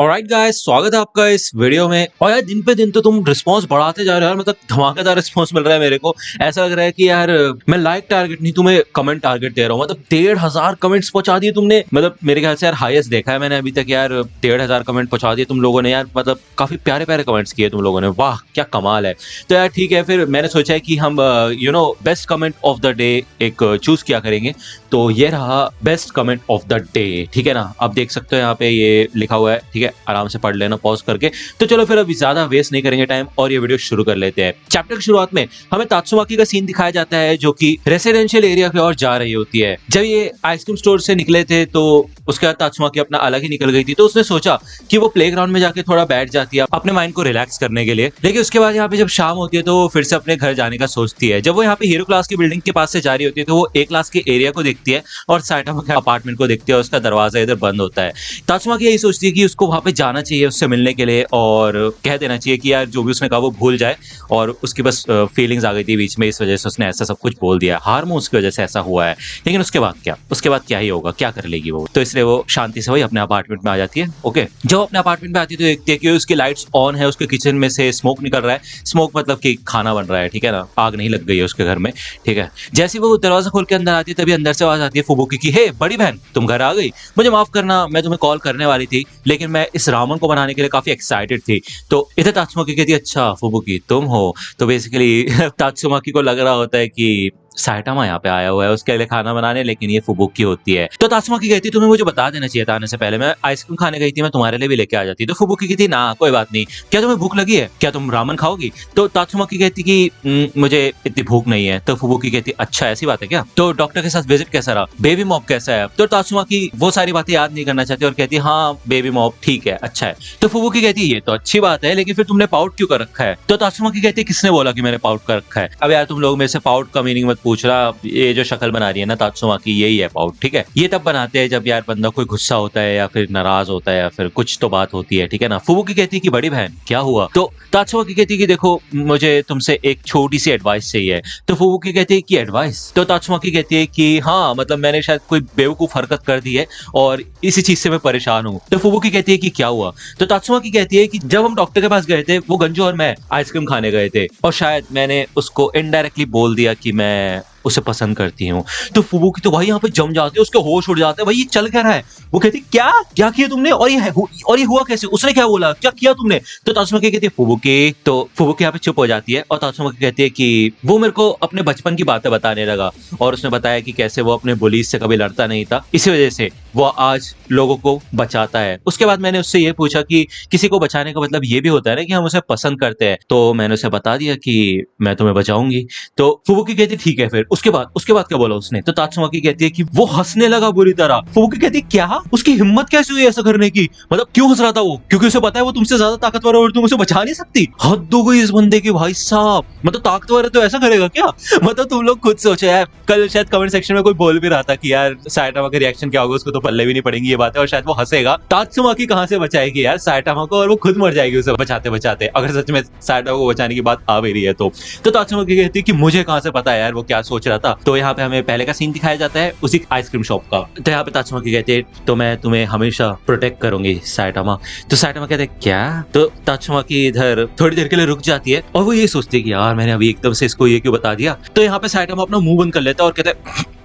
Alright guys, स्वागत है आपका इस वीडियो में। और यार दिन पे दिन तो तुम रिस्पांस बढ़ाते जा रहे हो यार, मतलब धमाकेदार रिस्पांस मिल रहा है मेरे को। ऐसा लग रहा है कि यार मैं लाइक टारगेट नहीं, तुम्हें कमेंट टारगेट दे रहा हूँ। मतलब 1500 कमेंट्स पहुंचा दिए तुमने। मतलब मेरे ख्याल से यार हाईएस्ट देखा है मैंने अभी तक यार। 1500 कमेंट पहुंचा दिए तुम लोगों ने यार। मतलब काफी प्यारे प्यारे कमेंट्स किए तुम लोगों ने, वाह क्या कमाल है। तो यार ठीक है, फिर मैंने सोचा है कि हम best comment of the day एक चूज किया करेंगे। तो ये रहा best comment of the day, ठीक है ना। आप देख सकते हो यहाँ पे ये लिखा हुआ है, ठीक है, आराम से पढ़ लेना पॉज करके। तो चलो फिर अभी ज्यादा वेस्ट नहीं करेंगे टाइम और ये वीडियो शुरू कर लेते हैं। चैप्टर की शुरुआत में हमें तात्सुमाकी का सीन दिखाया जाता है जो कि रेसिडेंशियल एरिया की ओर जा रही होती है। जब ये आइसक्रीम स्टोर से निकले थे तो उसके बाद तात्सुमाकी अपना अलग ही निकल गई थी। तो उसने सोचा कि वो प्लेग्राउंड में जाके थोड़ा बैठ जाती है अपने माइंड को रिलैक्स करने के लिए। लेकिन उसके बाद यहाँ पे जब शाम होती है तो वो फिर से अपने घर जाने का सोचती है। जब वो यहाँ पे हीरो क्लास की बिल्डिंग के पास से जा रही होती है तो वो ए क्लास के एरिया को देखती है और साइटामा के अपार्टमेंट को देखती है। उसका दरवाजा इधर बंद होता है। तात्सुमाकी यही सोचती है कि उसको वहां पे जाना चाहिए उससे मिलने के लिए और कह देना चाहिए कि यार जो भी उसने कहा वो भूल जाए। और उसकी बस फीलिंग्स आ गई थी बीच में, इस वजह से उसने ऐसा सब कुछ बोल दिया। हार्मोन्स की वजह से ऐसा हुआ है। लेकिन उसके बाद क्या ही होगा, क्या कर लेगी वो। तो इसलिए वो शांति से वही अपने अपार्टमेंट में आ जाती है। ओके, जब अपने अपार्टमेंट में आती है तो देखती है कि उसकी लाइट्स ऑन है, उसके किचन में से स्मोक निकल रहा है। स्मोक मतलब कि खाना बन रहा है, ठीक है ना, आग नहीं लग गई है उसके घर में, ठीक है। जैसे वो दरवाजा खोल के अंदर आती है तभी अंदर से आवाज आती है फुबुकी की, हे बड़ी बहन तुम घर आ गई। मुझे माफ करना, मैं तुम्हें कॉल करने वाली थी लेकिन मैं इस रामन को बनाने के लिए काफी एक्साइटेड थी। तो इधर तात्सुमाकी कहती है अच्छा फुबुकी तुम हो। तो बेसिकली तात्सुमाकी को लग रहा होता है कि साइटामा यहाँ पे आया हुआ है उसके लिए खाना बनाने, लेकिन ये फुबुकी होती है। तो तात्सुमाकी कहती है तुम्हें मुझे बता देना चाहिए था आने से पहले, मैं आइसक्रीम खाने गई थी, मैं तुम्हारे लिए भी लेके आ जाती। तो फुबुकी कहती ना कोई बात नहीं, क्या तुम्हें भूख लगी है, क्या तुम रामन खाओगी। तो तात्सुमाकी कहती कि मुझे इतनी भूख नहीं है। तो फुबुकी कहती अच्छा ऐसी बात है क्या। तो डॉक्टर के साथ विजिट कैसा रहा, बेबी मॉप कैसा है। तो तात्सुमाकी वो सारी बातें याद नहीं करना चाहती और कहती हाँ बेबी मॉप ठीक है, अच्छा है। तो फुबुकी कहती है ये तो अच्छी बात है लेकिन फिर तुमने पाउट क्यों कर रखा है। तो तात्सुमाकी कहती है किसने बोला कि मैंने पाउट कर रखा है। अब यार तुम लोग मेरे से पाउट का मीनिंग मत पूछ रहा, ये जो शक्ल बना रही है ना तात्सुमाकी यही है पाउट, ठीक है। ये तब बनाते हैं जब यार बंदा कोई गुस्सा होता है या फिर नाराज होता है या फिर कुछ तो बात होती है, ठीक है ना। फुबुकी कहती है कि बड़ी बहन क्या हुआ। तो तात्सुमाकी कहती है कि देखो मुझे तुमसे एक छोटी सी एडवाइस चाहिए। तो फुबुकी कहती है कि एडवाइस। तो तात्सुमाकी कहती है कि हाँ मतलब मैंने शायद कोई बेवकूफ हरकत कर दी है और इसी चीज से मैं परेशान हूँ। तो फुबुकी कहती है कि क्या हुआ। तो तात्सुमाकी कहती है कि जब हम डॉक्टर के पास गए थे वो गंजो और मैं आइसक्रीम खाने गए थे और शायद मैंने उसको इनडायरेक्टली बोल दिया कि मैं उसे पसंद करती हूँ। तो फुबुकी तो भाई यहाँ पे जम जाते हैं, उसके होश उड़ जाते हैं, भाई ये चल क्या रहा है। वो कहती क्या क्या किया तुमने और ये हुआ कैसे, उसने क्या बोला, क्या किया तुमने। तो तात्सुमाकी कहती है फुबुकी। तो फुबुकी यहाँ पे चुप हो जाती है और तात्सुमाकी कहती है कि वो मेरे को अपने बचपन की बातें बताने लगा और उसने बताया कि कैसे वो अपने बुलीज से कभी लड़ता नहीं था, इसी वजह से वो आज लोगों को बचाता है। उसके बाद मैंने उससे ये पूछा कि किसी को बचाने का मतलब ये भी होता है ना कि हम उसे पसंद करते हैं। तो मैंने उसे बता दिया कि मैं तुम्हें बचाऊंगी। तो फुबुकी कहती ठीक है फिर उसके बाद क्या बोला उसने। तो तात्सुमाकी कहती है कि वो हंसने लगा बुरी तरह। फुबुकी कहती है क्या, उसकी हिम्मत कैसे हुई ऐसा करने की, मतलब क्यों हंस रहा था वो, क्योंकि उसे पता है वो तुमसे ज्यादा ताकतवर है और तुम उसे बचा नहीं सकती। हद हो गई इस बंदे की भाई साहब, मतलब ताकतवर है तो ऐसा करेगा क्या। मतलब तुम लोग खुद सोचो यार, कल शायद कमेंट सेक्शन में कोई बोल भी रहा था कि यार साइटामा का रिएक्शन क्या होगा, उसको तो पल्ले भी नहीं पड़ेंगी ये बातें और शायद वो हंसेगा। तात्सुमाकी कहां से बचाएगी यार साइटामा को और वो खुद मर जाएगी उसे बचाते बचाते, अगर सच में साइटामा को बचाने की बात आ भी रही है तो। तात्सुमाकी कहती है कि मुझे कहां से पता है यार वो क्या सोच रहा था। तो यहाँ पे हमें पहले का सीन दिखाया जाता है उसी आइसक्रीम शॉप का। तो यहाँ पे तात्सुमाकी कहते हैं तो मैं तुम्हें हमेशा प्रोटेक्ट करूंगी साइटामा। तो साइटामा कहते हैं क्या। तो तात्सुमाकी इधर थोड़ी देर के लिए रुक जाती है और वो ये सोचती है कि यार मैंने अभी एकदम से इसको ये क्यों बता दिया। तो यहाँ पे साइटामा अपना मुंह बंद कर लेता है और कहता है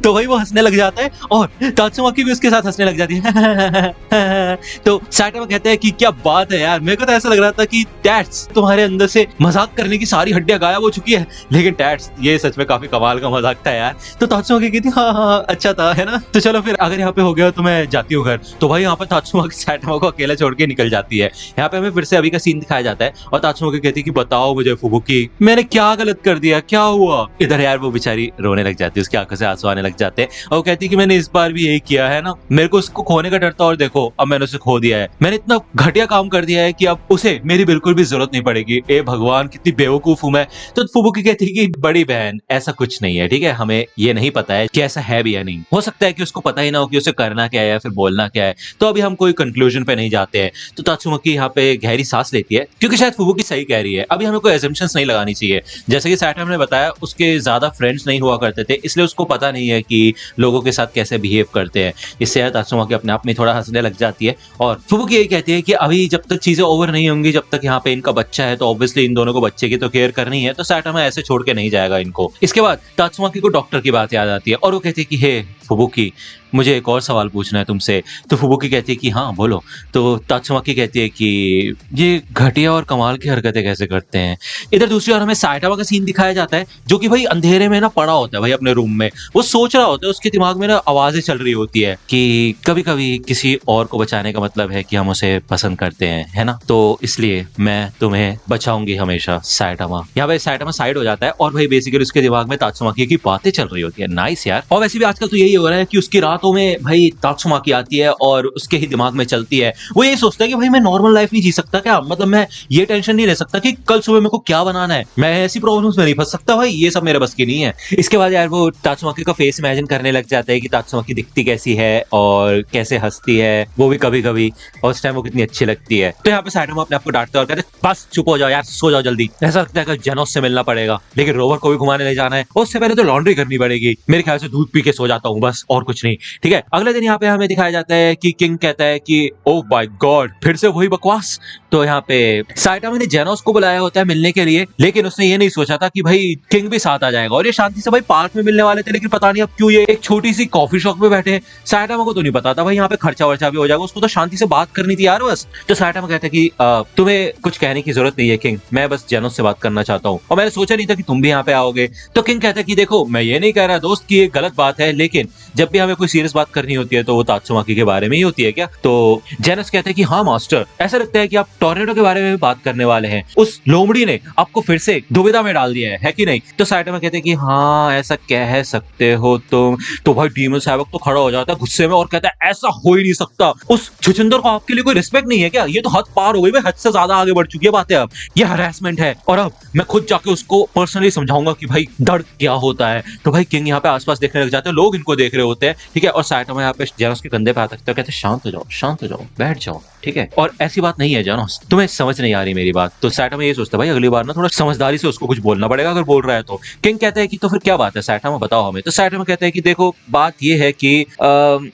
तो वही वो हंसने लग जाता है और तात्सुमाकी भी उसके साथ हंसने लग जाती है। तो साइटामा कहते हैं कि क्या बात है यार, मेरे को तो ऐसा लग रहा था कि टैट्स तुम्हारे अंदर से मजाक करने की सारी हड्डियां गायब हो चुकी है, लेकिन टैट्स ये सच में काफी कमाल का मजाक था यार। तो तात्सुमाकी कहती हाँ अच्छा था है ना। तो चलो फिर अगर यहाँ पे हो गया तो मैं जाती हूँ घर। तो भाई यहाँ पे तात्सुमाकी साइटामा को अकेला छोड़ के निकल जाती है। यहाँ पे हमें फिर से अभी का सीन दिखाया जाता है और तात्सुमाकी कहती है कि बताओ मुझे फुबुकी मैंने क्या गलत कर दिया, क्या हुआ। इधर यार वो बेचारी रोने लग जाती है, उसकी आंखों से आंसू आने लग जाते हैं और कहती है कि मैंने इस बार भी यही किया है ना, मेरे को उसको खोने का डर था और देखो अब मैंने उसे खो दिया है। मैंने इतना घटिया काम कर दिया है कि अब उसे मेरी बिल्कुल भी जरूरत नहीं पड़ेगी। ए भगवान कितनी बेवकूफ हूं मैं। तो फुबुकी कहती है कि बड़ी बहन ऐसा कुछ नहीं है, ठीक है, हमें ये नहीं पता है कि ऐसा है भी या नहीं, हो सकता है कि उसको पता ही ना हो कि उसे करना क्या है या फिर बोलना क्या है। तो अभी हम कोई कंक्लूजन पे नहीं जाते हैं। तो तात्सुमाकी यहाँ पे गहरी सांस लेती है क्योंकि शायद फुबुकी सही कह रही है, अभी हमें कोई एजम्पशंस नहीं लगानी चाहिए। जैसे कि साइटामा ने बताया उसके ज्यादा फ्रेंड्स नहीं हुआ करते थे इसलिए उसको पता नहीं नहीं है कि लोगों के साथ कैसे बिहेव करते हैं। इससे तात्सुमाकी अपने आप में थोड़ा हंसने लग जाती है और फुबुकी यही कहती है कि अभी जब तक चीजें ओवर नहीं होंगी, जब तक यहाँ पे इनका बच्चा है तो ऑब्वियसली इन दोनों को बच्चे की तो केयर करनी है, तो साइटामा ऐसे छोड़ के नहीं जाएगा इनको। इसके बाद तात्सुमाकी को डॉक्टर की बात याद आती है और वो कहती है कि हे फुबुकी, मुझे एक और सवाल पूछना है तुमसे। तो फुबुकी कहती है कि हाँ बोलो। तो तात्सुमाकी कहती है कि ये घटिया और कमाल की हरकतें कैसे करते हैं। इधर दूसरी ओर हमें साइटामा का सीन दिखाया जाता है जो कि भाई अंधेरे में ना पड़ा होता है भाई अपने रूम में। वो सोच रहा होता है, उसके दिमाग में ना आवाजें चल रही होती है कि कभी कभी किसी और को बचाने का मतलब है कि हम उसे पसंद करते हैं, है ना, तो इसलिए मैं तुम्हें बचाऊंगी हमेशा साइटामा। यहाँ पे साइटामा साइड हो जाता है और भाई बेसिकली उसके दिमाग में तात्सुमाकी की बातें चल रही होती है। नाइस यार। और वैसे भी आजकल तो यही हो रहा है कि उसकी रातों में भाई तात्सुमाकी आती है और उसके ही दिमाग में चलती है। वो ये सोचता है कि भाई मैं नॉर्मल लाइफ नहीं जी सकता क्या, मतलब मैं ये टेंशन नहीं ले सकता कि कल सुबह मेरे को क्या बनाना है, मैं ऐसी प्रॉब्लम्स में नहीं फंस सकता, भाई ये सब मेरे बस की नहीं है। इसके बाद यार वो तात्सुमाकी का फेस इमेजिन करने लग जाता है कि तात्सुमाकी दिखती कैसी है और कैसे हंसती है, वो भी कभी कभी, और उस टाइम वो कितनी अच्छी लगती है। तो यहाँ पे साइटामा अपने आप को डांटते और कहते बस चुप हो जाओ यार, सो जाओ जल्दी। ऐसा लगता है कि जेनोस से मिलना पड़ेगा, लेकिन रोवर को भी घुमाने ले जाना है, उससे पहले तो लॉन्ड्री करनी पड़ेगी, मेरे ख्याल से दूध पी के सो जाता हूँ बस, और कुछ नहीं। ठीक है, अगले दिन यहाँ पे हमें दिखाया जाता है कि किंग कहता है कि ओह माय गॉड फिर से वही बकवास। तो यहाँ पे साइटामा ने जेनोस को बुलाया होता है मिलने के लिए, लेकिन उसने ये नहीं सोचा था कि भाई किंग भी साथ आ जाएगा, और ये शांति से भाई पार्क में मिलने वाले थे, लेकिन पता नहीं अब क्यों ये एक छोटी सी कॉफी शॉप में बैठे हैं। साइटामा को तो नहीं पता था भाई यहाँ पे खर्चा वर्चा भी हो जाएगा, उसको तो शांति से बात करनी थी यार बस। तो साइटामा कहता है कि तुम्हें कुछ कहने की जरूरत नहीं है किंग, मैं बस जेनोस से बात करना चाहता हूँ, और मैंने सोचा नहीं था कि तुम भी यहाँ पे आओगे। तो किंग कहता है कि देखो मैं ये नहीं कह रहा दोस्त कि ये गलत बात है, लेकिन जब भी हमें कोई सीरियस बात करनी होती है तो वो तात्सुमाकी के बारे में ही होती है क्या। तो जेनस कहते हैं कि हाँ मास्टर, ऐसा लगता है कि आप टोर्नेडो के बारे में भी बात करने वाले हैं, उस लोमड़ी ने आपको फिर से दुविधा में डाल दिया है कि नहीं। तो साइटामा कहते हैं कि हाँ ऐसा कह सकते हो तुम। तो भाई डीमन साहब तो खड़ा हो जाता है गुस्से में और कहता है ऐसा हो ही नहीं सकता, उस छुछुंदर को आपके लिए कोई रिस्पेक्ट नहीं है क्या, ये तो हद पार हो गई भाई, हद से ज्यादा आगे बढ़ चुकी है बातें, अब ये हरासमेंट है, और अब मैं खुद जाके उसको पर्सनली समझाऊंगा कि भाई दर्द क्या होता है। तो भाई किंग यहाँ पे आसपास देखने लग जाते हैं, लोग इनको देख रहे होते हैं, ठीक है, और साइटामा यहाँ पे जेनोस के कंधे पे हाथ रखते हैं, कहते हैं शांत हो जाओ, शांत हो जाओ, बैठ जाओ, ठीक है, और ऐसी बात नहीं है जेनोस, तुम्हें समझ नहीं आ रही मेरी बात। तो साइटामा ये सोचता है भाई अगली बार ना थोड़ा समझदारी से उसको कुछ बोलना पड़ेगा अगर बोल रहा है तो। किंग कहता है कि तो फिर क्या बात है साइटामा बताओ हमें। तो साइटामा कहता है कि देखो बात ये है कि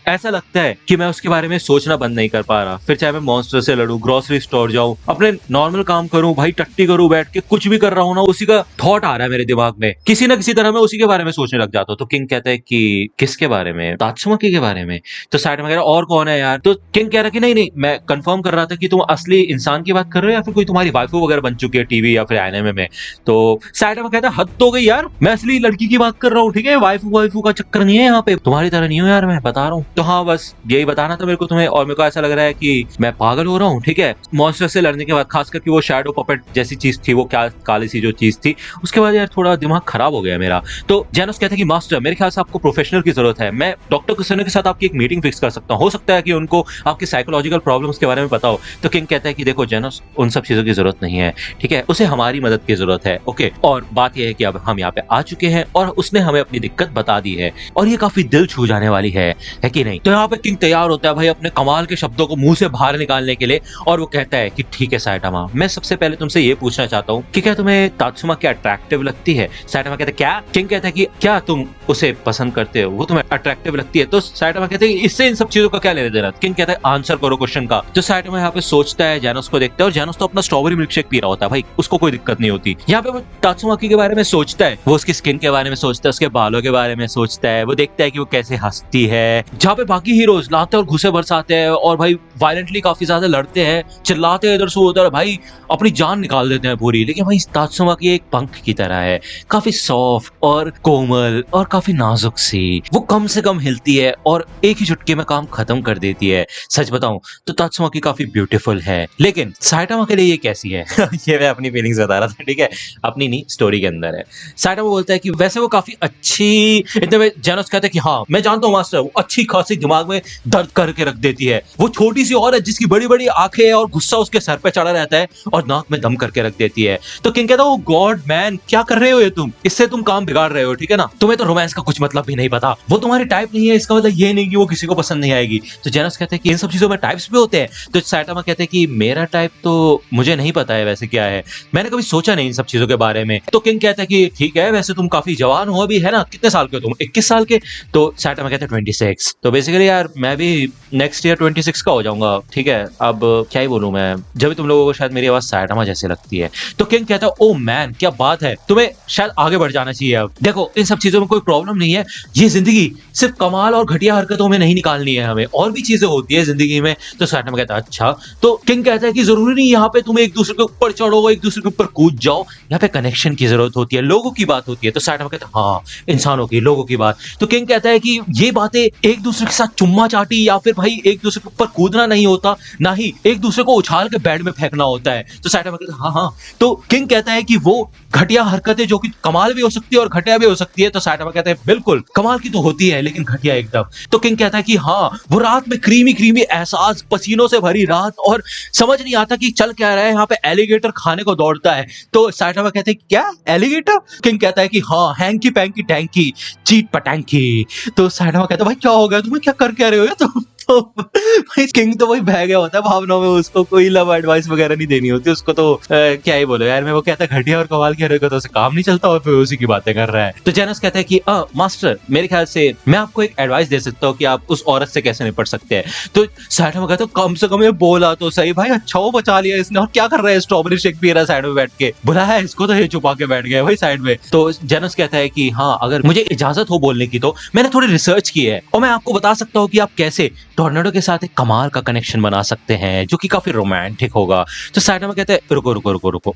ऐसा लगता है कि मैं उसके बारे में सोचना बंद नहीं कर पा रहा, फिर चाहे मैं मॉन्स्टर से लड़ूं, ग्रोसरी स्टोर जाऊं, अपने नॉर्मल काम करूं, भाई टट्टी करूं, बैठ के कुछ भी कर रहा हूं ना, उसी का थॉट आ रहा है मेरे दिमाग में, किसी ना किसी तरह मैं उसी के बारे में सोचने लग जाता हूं। तो किंग कहता है कि किसके बारे में, तात्सुमाकी के बारे में। तो साइटामा कह रहा और कौन है यार। तो किंग कह रहा कि नहीं नहीं, मैं कंफर्म कर रहा था कि तुम असली इंसान की बात कर रहे हो या फिर कोई तुम्हारी वाइफू वगैरह बन चुकी है टीवी या फिर एनिमे में। तो साइटामा कहता है हद तो गई यार, मैं असली लड़की की बात कर रहा हूँ, ठीक है, वाइफू का चक्कर नहीं है यहाँ पे, तुम्हारी तरह नहीं हो यार, मैं बता रहा हूँ। तो हाँ बस यही बताना था मेरे को तुम्हें, और मेरे को ऐसा लग रहा है कि मैं पागल हो रहा हूँ, ठीक है, मॉन्स्टर से लड़ने के बाद, खास करके वो शैडो पपेट जैसी चीज थी, वो क्या काली सी जो चीज थी, उसके बाद यार थोड़ा दिमाग खराब हो गया मेरा। तो जेनोस कहता है कि मास्टर मेरे ख्याल से आपको प्रोफेशनल की जरूरत है, मैं डॉक्टर कुसनो के साथ आपकी एक मीटिंग फिक्स कर सकता हूँ, हो सकता है कि उनको आपकी साइकोलॉजिकल प्रॉब्लम्स के बारे में पता हो। तो किंग कहता है कि देखो जेनोस उन सब चीजों की जरूरत नहीं है, ठीक है, उसे हमारी मदद की जरूरत है, ओके, और बात यह है कि अब हम यहाँ पे आ चुके हैं और उसने हमें अपनी दिक्कत बता दी है, और ये काफी दिल छू जाने वाली है कि नहीं। तो यहाँ पे किंग तैयार होता है भाई अपने कमाल के शब्दों को मुंह से बाहर निकालने के लिए, और वो कहता है कि ठीक है साइटामा, मैं सबसे पहले तुमसे ये पूछना चाहता हूँ कि क्या तुम्हें तात्सुमा क्या अट्रैक्टिव लगती है। साइटामा कहता है क्या। किंग कहता है कि क्या तुम उसे पसंद करते हो, वो तुम्हें अट्रैक्टिव लगती है। तो साइटामा कहते हैं इससे इन सब चीजों का क्या लेना देना। किंग कहता है आंसर करो क्वेश्चन का। तो साइटामा यहाँ पे सोचता है, जेनोस को देखता है, और जेनोस तो अपना स्ट्रॉबेरी मिल्कशेक पी रहा होता है भाई, उसको कोई दिक्कत नहीं होती। यहाँ पे वो तात्सुमाकी के बारे में सोचता है, वो उसकी स्किन के बारे में सोचता है, उसके बालों के बारे में सोचता है, वो देखता है कि वो कैसे हंसती है, जहाँ पे बाकी हीरोज लाते और घुसे बरसाते हैं और भाई वायलेंटली काफी ज्यादा लड़ते हैं, चिल्लाते हैं इधर से उधर, भाई अपनी जान निकाल देते हैं पूरी, लेकिन भाई तात्सुमाकी एक पंख की तरह है, काफी सॉफ्ट और कोमल और काफी नाजुक सी, वो कम से कम हिलती है और एक ही झटके में काम खत्म कर देती है। सच बताऊं तो तात्सुमाकी काफी ब्यूटीफुल है, लेकिन साइटामा के लिए ये कैसी है ये मैं अपनी फीलिंग्स बता रहा था, ठीक है, अपनी नहीं स्टोरी के अंदर है। साइटामा बोलता है कि वैसे वो काफी अच्छी, इतने में जेनोस कहता है कि हाँ मैं जानता हूँ मास्टर, वो अच्छी खासी दिमाग में दर्द करके रख देती है, वो छोटी सी और है जिसकी बड़ी बड़ी आंखें और गुस्सा उसके सर पे चढ़ा रहता है और नाक में दम करके रख देती है। तो किंग कहता है गॉड मैन क्या कर रहे हो ये तुम, इससे तुम काम बिगाड़ रहे हो, ठीक है ना, तुम्हें तो रोमांस का कुछ मतलब भी नहीं पता, वो तुम्हारी टाइप नहीं है इसका मतलब ये नहीं कि वो किसी को पसंद नहीं आएगी। तो जेनस कहते हैं कि इन सब चीजों में टाइप्स भी होते हैं। तो साइटामा कहते हैं कि मेरा टाइप तो मुझे नहीं पता है वैसे क्या है, मैंने कभी सोचा नहीं इन सब चीजों के बारे में। तो किंग कहता है कि ठीक है, वैसे तुम काफी जवान हो अभी, है ना? कितने साल के हो तुम? 21 साल के? तो साइटामा कहते हैं 26। तो बेसिकली यार मैं भी नेक्स्ट ईयर 26 का हो जाऊंगा, ठीक है? अब क्या ही बोलूं मैं, जब भी तुम लोगों को शायद मेरी आवाज साइटामा जैसे लगती है। तो किंग कहता है ओ मैन क्या बात है, तुम्हें शायद आगे बढ़ जाना चाहिए। अब देखो इन सब चीजों में कोई प्रॉब्लम नहीं है, ये जिंदगी सिर्फ कमाल और घटिया हरकतों में नहीं निकालनी है, हमें और भी चीजें होती है जिंदगी में। तो साइटामा कहता है अच्छा। तो किंग कहता है कि जरूरी नहीं यहाँ पे तुम एक दूसरे के ऊपर चढ़ो, एक दूसरे के ऊपर कूद जाओ, यहाँ पे कनेक्शन की जरूरत होती है, लोगों की बात होती है। तो साइटामा कहता है हाँ, इंसानों की, लोगों की बात। तो किंग कहता है कि ये बातें एक दूसरे के साथ चुम्मा चाटी या फिर भाई एक दूसरे के ऊपर कूदना नहीं होता, ना ही एक दूसरे को उछाल के बेड में फेंकना होता है। तो साइटामा कहता है हाँ हाँ। तो किंग कहता है कि वो घटिया हरकतें जो कि कमाल भी हो सकती है और घटिया भी हो सकती है। तो साइटामा कहता है बिल्कुल कमाल की तो होती है लेकिन घटिया एकदम। तो किंग कहता है कि हाँ, वो रात में क्रीमी क्रीमी एहसास, पसीनों से भरी रात, और समझ नहीं आता कि चल क्या रहा है, यहाँ पे एलिगेटर खाने को दौड़ता है। तो साइटामा कहते हैं क्या एलिगेटर? किंग कहता है कि हाँ, हैंकी पैंकी टैंकी चीट पटैंकी। तो साइटामा कहता है भाई क्या हो गया तुम्हें, क्या कर क्या रहे हो तुम? तो भाई किंग तो वही बह गया होता है भावनाओं में, उसको कोई लव एडवाइस वगैरह नहीं देनी होती उसको। तो क्या ही बोलो यार मैं, वो कहता है घटिया और कमाल की हरकतों से काम नहीं चलता और फिर उसी की बातें कर रहा है। तो जेनस कहता है कि मास्टर मेरे ख्याल से मैं आपको एक एडवाइस दे सकता हूँ कि आप उस औरत से कैसे निपट सकते हैं। तो साइड में कहता है कम से कम ये बोला तो सही भाई, अच्छा वो बचा लिया इसने, और क्या कर रहा है स्ट्रॉबेरी शेक पी रहा है साइड में बैठ के, बुलाया इसको तो ये छुपा के बैठ गया भाई साइड में। तो जेनस कहता है कि हाँ, अगर मुझे इजाजत हो बोलने की तो मैंने थोड़ी रिसर्च की है और मैं आपको बता सकता हूँ कि आप कैसे टॉर्नेडो के साथ एक कमाल का कनेक्शन बना सकते हैं जो कि काफी रोमांटिक होगा। तो साइड में कहते हैं रुको रुको रुको रुको,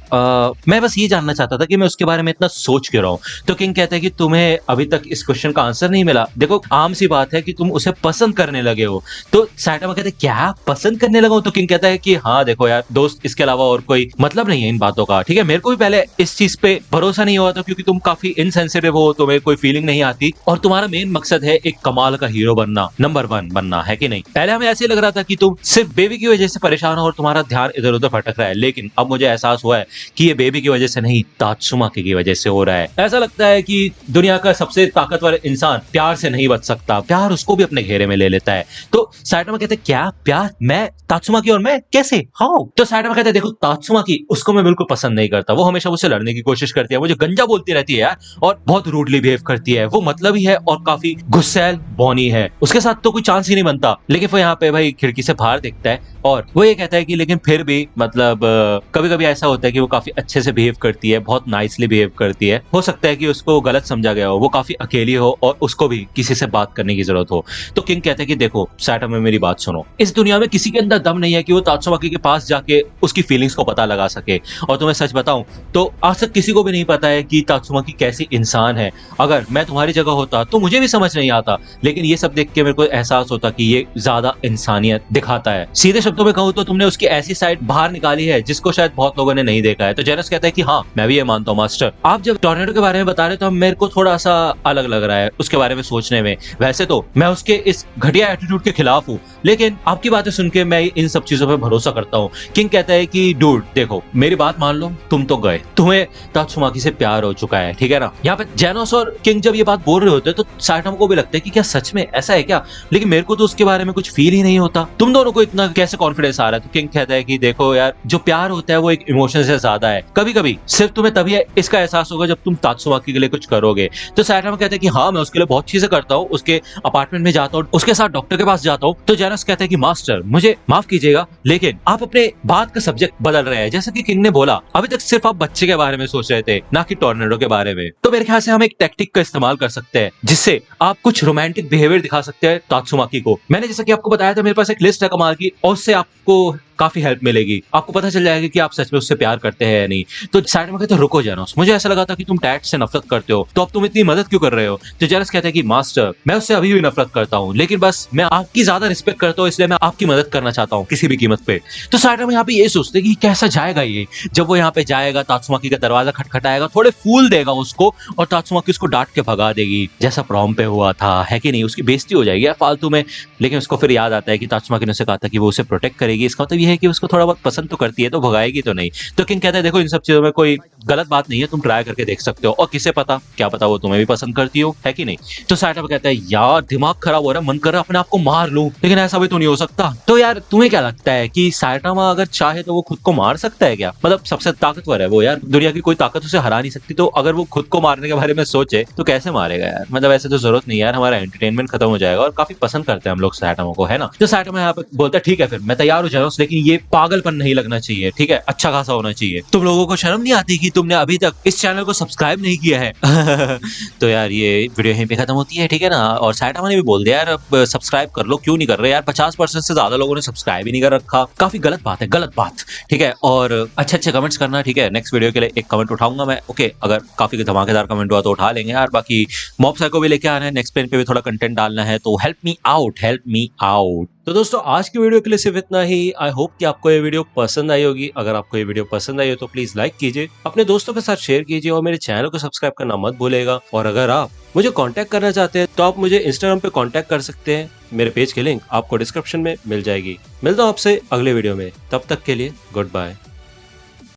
मैं बस ये जानना चाहता था कि मैं उसके बारे में इतना सोच क्यों रहा हूँ। तो किंग कहता है कि तुम्हें अभी तक इस क्वेश्चन का आंसर नहीं मिला। देखो आम सी बात है कि तुम उसे पसंद करने लगे हो। तो साइटामा कहते हैं क्या पसंद करने लगा हूं? तो किंग कहता है कि हाँ देखो यार दोस्त, इसके अलावा और कोई मतलब नहीं है इन बातों का, ठीक है? मेरे को भी पहले इस चीज पे भरोसा नहीं हुआ था क्योंकि तुम काफी इनसेंसिटिव हो, तुम्हें कोई फीलिंग नहीं आती और तुम्हारा मेन मकसद है एक कमाल का हीरो बनना, नंबर 1 बनना, है कि नहीं? पहले हमें ऐसे लग रहा था कि तुम सिर्फ बेबी की वजह से परेशान हो और तुम्हारा ध्यान इधर उधर भटक रहा है, लेकिन अब मुझे एहसास हुआ है कि ये बेबी की वजह से नहीं, तात्सुमाकी की वजह से हो रहा है। ऐसा लगता है कि दुनिया का सबसे ताकतवर इंसान प्यार से नहीं बच सकता, प्यार उसको भी अपने घेरे में ले लेता है। तो साइटामा कहते हैं क्या प्यार? मैं, तात्सुमाकी और मैं कैसे, हाउ? तो साइटामा कहते हैं देखो तात्सुमाकी, उसको मैं बिल्कुल पसंद नहीं करता, वो हमेशा मुझसे लड़ने की कोशिश करती है, मुझे गंजा बोलती रहती है यार और बहुत रूडली बिहेव करती है, वो मतलबी है और काफी गुस्सैल बौनी है, उसके साथ तो कोई चांस ही नहीं बनता। लेकिन वो यहाँ पे भाई खिड़की से बाहर दिखता है और वो ये कहता है कि लेकिन फिर भी मतलब कभी कभी ऐसा होता है कि वो काफी अच्छे से बिहेव करती है, बहुत नाइसली बिहेव करती है, हो सकता है कि उसको गलत समझा गया हो, वो काफी अकेली हो और उसको भी किसी से बात करने की जरूरत हो। तो किंग कहता है कि देखो साइटामा में मेरी बात सुनो, इस दुनिया में किसी के अंदर दम नहीं है कि वो तात्सुमाकी के पास जाके उसकी फीलिंग्स को पता लगा सके। और तुम्हें सच बताऊं तो आज तक किसी को भी नहीं पता है कि तात्सुमाकी कैसी इंसान है। अगर मैं तुम्हारी जगह होता तो मुझे भी समझ नहीं आता, लेकिन ये सब देख के मेरे को एहसास होता कि ये ज्यादा इंसानियत दिखाता है। सीधे शब्दों में कहूं तो तुमने उसकी ऐसी साइड बाहर निकाली है जिसको शायद बहुत लोगों ने नहीं देखा है। तो जेनस कहता है कि हाँ मैं भी ये मानता हूँ मास्टर, आप जब टॉर्नेडो के बारे में बता रहे तो मेरे को थोड़ा सा अलग लग रहा है उसके बारे में सोचने में। वैसे तो मैं उसके इस घटिया एटीट्यूड के खिलाफ हूँ, लेकिन आपकी बातें सुन के मैं इन सब चीजों पे भरोसा करता हूँ। किंग कहता है कि डूड देखो मेरी बात मान लो, तुम तो गए, तुम्हें तात्सुमाकी से प्यार हो चुका है, ठीक है ना? यहाँ पे जेनोस और किंग जब ये बात बोल रहे होते हैं तो साइटामा को भी लगता है कि क्या सच में ऐसा है क्या, लेकिन मेरे को तो उसके बारे में कुछ फील ही नहीं होता, तुम दोनों को इतना कैसे कॉन्फिडेंस आ रहा है? तो किंग कहता है कि देखो यार जो प्यार होता है वो एक इमोशन से ज्यादा है, कभी कभी सिर्फ तुम्हें तभी इसका एहसास होगा जब तुम तात्सुमाकी के लिए कुछ करोगे। तो साइटामा कहता है कि हाँ मैं उसके लिए बहुत चीजें करता हूँ, उसके अपार्टमेंट में जाता हूँ, उसके साथ डॉक्टर के पास जाता हूँ। तो जेनस कहता है कि मास्टर मुझे माफ कीजिएगा लेकिन आप अपने बात का सब्जेक्ट बदल रहे हैं। जैसा कि किंग ने बोला अभी तक सिर्फ आप बच्चे के बारे में सोच रहे थे ना कि टॉर्नेडो के बारे में। तो मेरे ख्याल से हम एक टेक्टिक का इस्तेमाल कर सकते हैं जिससे आप कुछ रोमांटिक बिहेवियर दिखा सकते हैं तात्सुमाकी को। मैंने जैसा कि आपको बताया था मेरे पास एक लिस्ट है कमाल की और उससे आपको काफी हेल्प मिलेगी, आपको पता चल जाएगा कि आप सच में उससे प्यार करते हैं या नहीं। तो साइड में कहते हैं रुको जेनस, मुझे ऐसा लगा था कि तुम टैट से नफरत करते हो, तो अब तुम इतनी मदद क्यों कर रहे हो? तो जेनस कहते हैं कि मास्टर मैं उससे अभी भी नफरत करता हूँ लेकिन बस मैं आपकी ज्यादा रिस्पेक्ट करता हूँ इसलिए मैं आपकी मदद करना चाहता हूँ किसी भी कीमत पे। तो साइड में यहाँ पे ये सोचते कि कैसा जाएगा ये, जब वो यहाँ पे जाएगा तात्सुमाकी का दरवाजा खटखटाएगा, थोड़े फूल देगा उसको और तात्सुमाकी उसको डांट के भगा देगी जैसा प्रॉम पे हुआ था, है कि नहीं? उसकी बेइज्जती हो जाएगी फालतू में। लेकिन उसको फिर याद आता है कि तात्सुमाकी ने उसे कहा था कि वो उसे प्रोटेक्ट करेगी, इसका मतलब ये है कि उसको थोड़ा बहुत पसंद तो करती है, तो भगाएगी तो नहीं। तो किंग कहता है देखो इन सब चीजों में कोई गलत बात नहीं है, तुम ट्राई करके देख सकते हो, और किसे पता, क्या पता वो तुम्हें भी पसंद करती हो, है कि नहीं। तो साइटामा कहता है यार दिमाग खराब हो रहा है, मन कर रहा है अपने आप को मार लूं, लेकिन ऐसा भी तो नहीं हो सकता। तो यार तुम्हें क्या लगता है कि साइटामा अगर चाहे तो वो खुद को मार सकता है क्या? मतलब सबसे ताकतवर है वो यार, दुनिया की कोई ताकत उसे हरा नहीं सकती, तो अगर वो खुद को मारने के बारे में सोचे तो कैसे मारेगा यार? मतलब ऐसे तो जरूरत नहीं यार, हमारा एंटरटेनमेंट खत्म हो जाएगा, और काफी पसंद करते हैं हम लोग साइटामा को, है ना। तो साइटामा यहाँ पे बोलता है ठीक है फिर मैं तैयार हो जाऊँ, लेकिन ये पागलपन नहीं लगना चाहिए, ठीक है, अच्छा खासा होना चाहिए। तुम लोगों को शर्म नहीं आती कि तुमने अभी तक इस चैनल को सब्सक्राइब नहीं किया है? तो यार ये वीडियो यहीं पे खत्म होती है, ठीक है ना। और साइटामा ने भी बोल दिया यार अब सब्सक्राइब कर लो, क्यों नहीं कर रहे यार, 50% से ज्यादा लोगों ने सब्सक्राइब ही नहीं कर रखा, काफी गलत बात है, गलत बात, ठीक है। और अच्छे अच्छे कमेंट्स करना, ठीक है, नेक्स्ट वीडियो के लिए एक कमेंट उठाऊंगा मैं, ओके। अगर काफी धमाकेदार कमेंट हुआ तो उठा लेंगे यार। बाकी मॉब साइको भी लेके आना है, नेक्स्ट पेन पे भी थोड़ा कंटेंट डालना है, तो help me out, help me out. तो दोस्तों आज की वीडियो के लिए सिर्फ इतना ही। आई होप कि आपको ये वीडियो पसंद आई होगी। अगर आपको ये वीडियो पसंद आई हो तो प्लीज लाइक कीजिए, अपने दोस्तों के साथ शेयर कीजिए, और मेरे चैनल को सब्सक्राइब करना मत भूलेगा। और अगर आप मुझे कांटेक्ट करना चाहते हैं तो आप मुझे इंस्टाग्राम पे कांटेक्ट कर सकते हैं, मेरे पेज की लिंक आपको डिस्क्रिप्शन में मिल जाएगी। मिलता हूं आपसे अगले वीडियो में, तब तक के लिए गुड बाय।